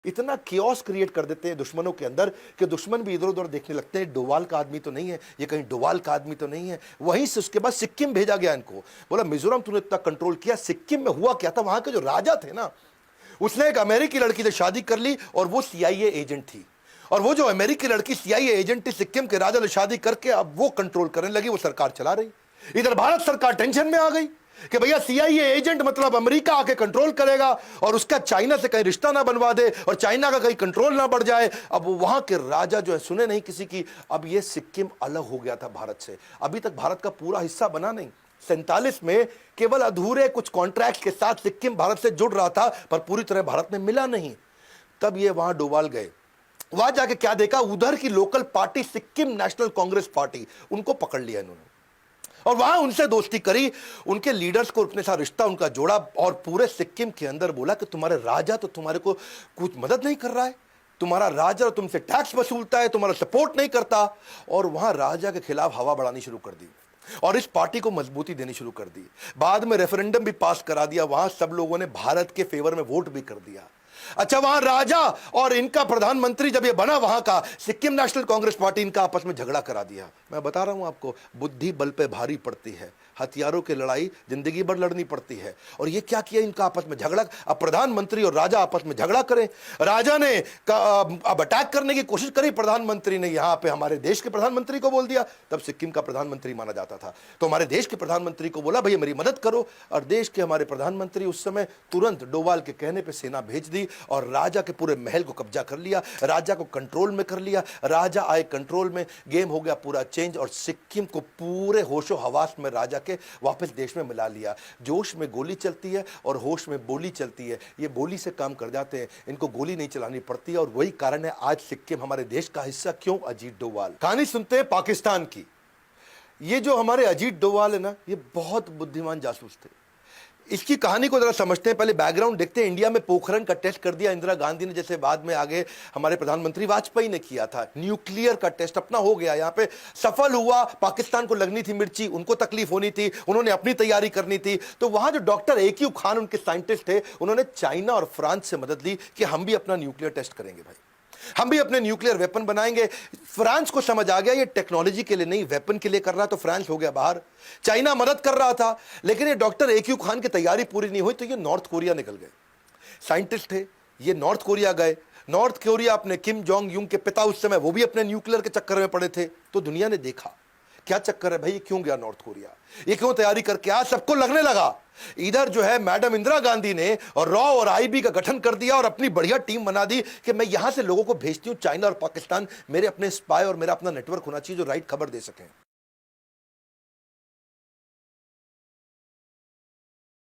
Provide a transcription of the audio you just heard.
इतना chaos create कर देते हैं दुश्मनों के अंदर कि दुश्मन भी इधर उधर देखने लगते हैं, डोवाल का आदमी तो नहीं है ये, कहीं डोवाल का आदमी तो नहीं है। वहीं से उसके बाद सिक्किम भेजा गया इनको, बोला मिजोरम तूने इतना कंट्रोल किया, सिक्किम में हुआ क्या था, वहां के जो राजा थे ना, उसने एक अमेरिकी लड़की से शादी कर ली और वो CIA एजेंट थी, और वो जो अमेरिकी लड़की CIA एजेंट थी, सिक्किम के राजा ने शादी करके अब वो कंट्रोल करने लगी, वो सरकार चला रही। इधर भारत सरकार टेंशन में आ गई कि भैया CIA एजेंट मतलब अमेरिका आके कंट्रोल करेगा और उसका चाइना से कहीं रिश्ता ना बनवा दे और चाइना का कहीं कंट्रोल ना बढ़ जाए। अब वहां के राजा जो है सुने नहीं किसी की। अब ये सिक्किम अलग हो गया था भारत से, अभी तक भारत का पूरा हिस्सा बना नहीं। 47 में केवल अधूरे कुछ कॉन्ट्रैक्ट के साथ सिक्किम भारत से जुड़ रहा था, पर पूरी तरह भारत में मिला नहीं। तब ये वहां डोवाल गए, वहां जाके क्या देखा, उधर की local party Sikkim national Congress party, उनको पकड़ लिया इन्होंने और वहां उनसे दोस्ती करी, उनके लीडर्स को अपने साथ रिश्ता उनका जोड़ा और पूरे सिक्किम के अंदर बोला कि तुम्हारे राजा तो तुम्हारे को कुछ मदद नहीं कर रहा है, तुम्हारा राजा तुमसे टैक्स वसूलता है, तुम्हारा सपोर्ट नहीं करता। और वहां राजा के खिलाफ हवा बढ़ानी शुरू कर दी और इस पार्टी को मजबूती देनी शुरू कर दी। बाद में रेफरेंडम भी पास करा दिया, वहां सब लोगों ने भारत के फेवर में वोट भी कर दिया। अच्छा, वहां राजा और इनका प्रधानमंत्री जब ये बना, वहां का सिक्किम नेशनल कांग्रेस पार्टी, इनका आपस में झगड़ा करा दिया। मैं बता रहा हूं आपको, बुद्धि बल पे भारी पड़ती है, हथियारों की लड़ाई जिंदगी भर लड़नी पड़ती है। और ये क्या किया, इनका आपस में झगड़ा। अब प्रधानमंत्री और राजा आपस में झगड़ा करें, राजा ने अब अटैक करने की कोशिश करी, प्रधानमंत्री ने यहां पे हमारे देश के प्रधानमंत्री को बोल दिया। तब सिक्किम का प्रधानमंत्री माना जाता था, तो हमारे देश के प्रधानमंत्री को बोला भैया मेरी मदद करो, और देश के हमारे प्रधानमंत्री उस समय तुरंत डोवाल के कहने पर सेना भेज दी और राजा के पूरे महल को कब्जा कर लिया, राजा को कंट्रोल में कर लिया। राजा आए कंट्रोल में, गेम हो गया पूरा चेंज और सिक्किम को पूरे होशो हवास में राजा के वापस देश में मिला लिया। जोश में गोली चलती है और होश में बोली चलती है, ये बोली से काम कर जाते हैं, इनको गोली नहीं चलानी पड़ती है। और वही कारण है आज सिक्किम हमारे देश का हिस्सा क्यों। अजीत डोवाल कहानी सुनते हैं पाकिस्तान की। ये जो हमारे अजीत डोवाल है ना, ये बहुत बुद्धिमान जासूस थे। इसकी कहानी को जरा समझते हैं, पहले बैकग्राउंड देखते हैं। इंडिया में पोखरण का टेस्ट कर दिया इंदिरा गांधी ने, जैसे बाद में आगे हमारे प्रधानमंत्री वाजपेयी ने किया था। न्यूक्लियर का टेस्ट अपना हो गया, यहां पे सफल हुआ। पाकिस्तान को लगनी थी मिर्ची, उनको तकलीफ होनी थी, उन्होंने अपनी तैयारी करनी थी। तो वहां जो डॉक्टर AQ खान उनके साइंटिस्ट थे, उन्होंने चाइना और फ्रांस से मदद ली कि हम भी अपना न्यूक्लियर टेस्ट करेंगे भाई, हम भी अपने न्यूक्लियर वेपन बनाएंगे। फ्रांस को समझ आ गया ये टेक्नोलॉजी के लिए नहीं, वेपन के लिए कर रहा, तो फ्रांस हो गया बाहर। चाइना मदद कर रहा था, लेकिन ये डॉक्टर AQ खान की तैयारी पूरी नहीं हुई, तो ये नॉर्थ कोरिया निकल गए। साइंटिस्ट थे ये, नॉर्थ कोरिया गए। नॉर्थ कोरिया अपने किम जोंग यूंग के पिता उस समय, वो भी अपने न्यूक्लियर के चक्कर में पड़े थे। तो दुनिया ने देखा क्या चक्कर है भाई, ये क्यों गया नॉर्थ कोरिया, ये क्यों तैयारी करके। आज सबको लगने लगा इधर जो है मैडम इंदिरा गांधी ने रॉ और IB का गठन कर दिया और अपनी बढ़िया टीम बना दी कि मैं यहां से लोगों को भेजती हूं चाइना और पाकिस्तान, मेरे अपने स्पाई और मेरा अपना नेटवर्क होना चाहिए जो राइट खबर दे सकें।